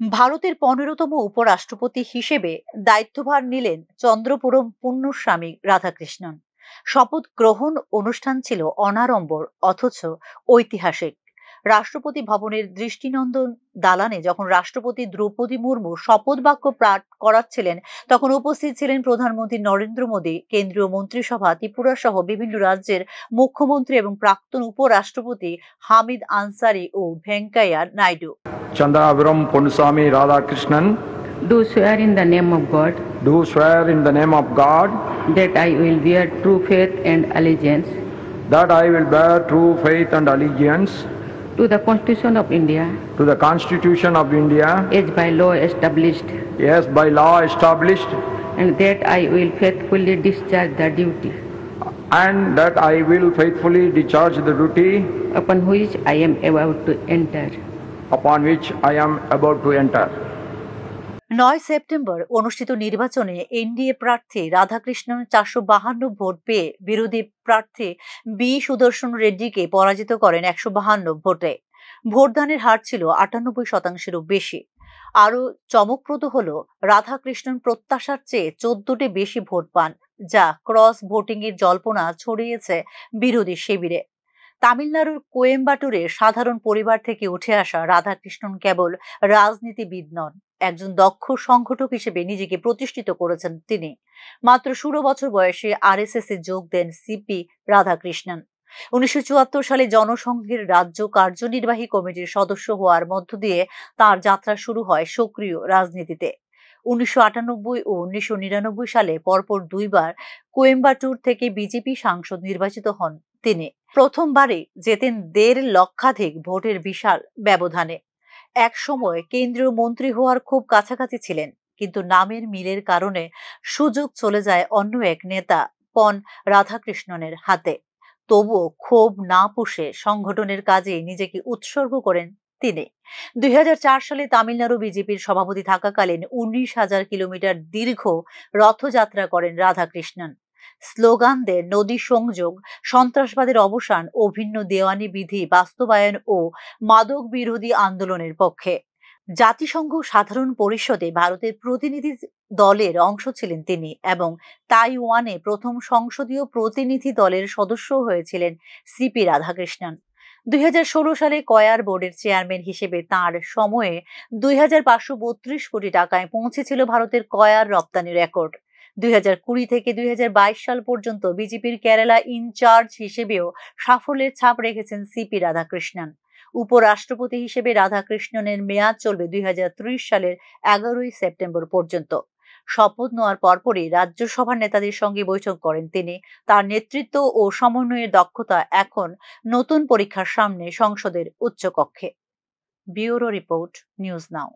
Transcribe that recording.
ভারতের ১৫তম উপরাষ্ট্রপতি হিসেবে দায়িত্বভার নিলেন চন্দ্রপুরম পুণ্যস্বামী রাধাকৃষ্ণন। শপথ গ্রহণ অনুষ্ঠান ছিল অনাড়ম্বর অথচ ঐতিহাসিক। রাষ্ট্রপতি ভবনের দৃষ্টিনন্দন দালানে যখন রাষ্ট্রপতি দ্রৌপদী মুর্মু শপথ বাক্য পাঠ করাচ্ছিলেন, তখন উপস্থিত ছিলেন প্রধানমন্ত্রী নরেন্দ্র মোদী, কেন্দ্রীয় মন্ত্রিসভা, ত্রিপুরা সহ বিভিন্ন রাজ্যের মুখ্যমন্ত্রী এবং প্রাক্তন উপরাষ্ট্রপতি হামিদ আনসারি ও Venkaiah Naidu. Chandrapuram Ponnuswamy Radhakrishnan, Do swear in the name of God do swear in the name of God that I will bear true faith and allegiance that I will bear true faith and allegiance to the Constitution of India to the Constitution of India as by law established, as by law established, and that I will faithfully discharge the duty and that I will faithfully discharge the duty upon which I am about to enter. upon which I am about to enter. ৯ September অনুষ্ঠিত নির্বাচনে NDA প্রার্থী Radhakrishnan ৪৫২ vote পেয়ে বিরোধী প্রার্থী B সুদর্শন রেড্ডিকে পরাজিত করেন ১৫২ ভোটে। ভোটদানের হার ছিল ৯৮%-এরও বেশি। আরও চমকপ্রদ হল রাধাকৃষ্ণন প্রত্যাশার চেয়ে ১৪টি বেশি ভোট পান, যা ক্রস ভোটিং এর জল্পনা ছড়িয়েছে বিরোধী শিবিরে। তামিলনাড়ুর কোয়েম্বাটুরে সাধারণ পরিবার থেকে উঠে আসা রাধাকৃষ্ণন কেবল রাজনীতিবিদ নন, একজন দক্ষ সংগঠক হিসেবে নিজেকে প্রতিষ্ঠিত করেছেন তিনি। মাত্র ১৬ বছর বয়সে আরএসএস এ যোগ দেন সিপি রাধাকৃষ্ণন। ১৯৭৪ সালে জনসংঘের রাজ্য কার্যনির্বাহী কমিটির সদস্য হওয়ার মধ্য দিয়ে তার যাত্রা শুরু হয় সক্রিয় রাজনীতিতে। ১৯৯৮ ও ১৯৯৯ সালে পরপর দুইবার কোয়েম্বাটুর থেকে বিজেপি সাংসদ নির্বাচিত হন তিনি। প্রথমবারে জেতেন ১.৫ লক্ষাধিক ভোটের বিশাল ব্যবধানে। এক সময় কেন্দ্রীয় মন্ত্রী হওয়ার খুব কাছাকাছি ছিলেন, কিন্তু নামের মিলের কারণে সুযোগ চলে যায় অন্য এক নেতা পন রাধাকৃষ্ণনের হাতে। তবুও ক্ষোভ না পুষে সংগঠনের কাজে নিজেকে উৎসর্গ করেন তিনি। ২০০৪ সালে তামিলনাড়ু বিজেপির সভাপতি থাকাকালীন ১৯,০০০ কিলোমিটার দীর্ঘ রথযাত্রা করেন রাধাকৃষ্ণন। স্লোগান দেন নদী সংযোগ, সন্ত্রাসবাদের অবসান, অভিন্ন দেওয়ানি বিধি বাস্তবায়ন ও মাদক বিরোধী আন্দোলনের পক্ষে। জাতিসংঘ সাধারণ পরিষদে ভারতের প্রতিনিধি দলের অংশ ছিলেন তিনি এবং তাইওয়ানে প্রথম সংসদীয় প্রতিনিধি দলের সদস্য হয়েছিলেন সিপি রাধাকৃষ্ণন। ২০১৬ সালে কয়ার বোর্ডের চেয়ারম্যান হিসেবে তাঁর সময়ে ২,৫৩২ কোটি টাকায় পৌঁছেছিল ভারতের কয়ার রপ্তানি রেকর্ড। ২০২০ থেকে ২০২২ সাল পর্যন্ত বিজেপির কেরালা ইনচার্জ হিসেবেও সাফল্যের ছাপ রেখেছেন সিপি রাধাকৃষ্ণন। উপরাষ্ট্রপতি হিসেবে রাধাকৃষ্ণনের মেয়াদ চলবে ২০৩০ সালের ১১ সেপ্টেম্বর পর্যন্ত। শপথ নেওয়ার পরপরই রাজ্যসভার নেতাদের সঙ্গে বৈঠক করেন তিনি। তার নেতৃত্ব ও সমন্বয়ের দক্ষতা এখন নতুন পরীক্ষার সামনে সংসদের উচ্চকক্ষে। ব্যুরো রিপোর্ট, নিউজ নাও।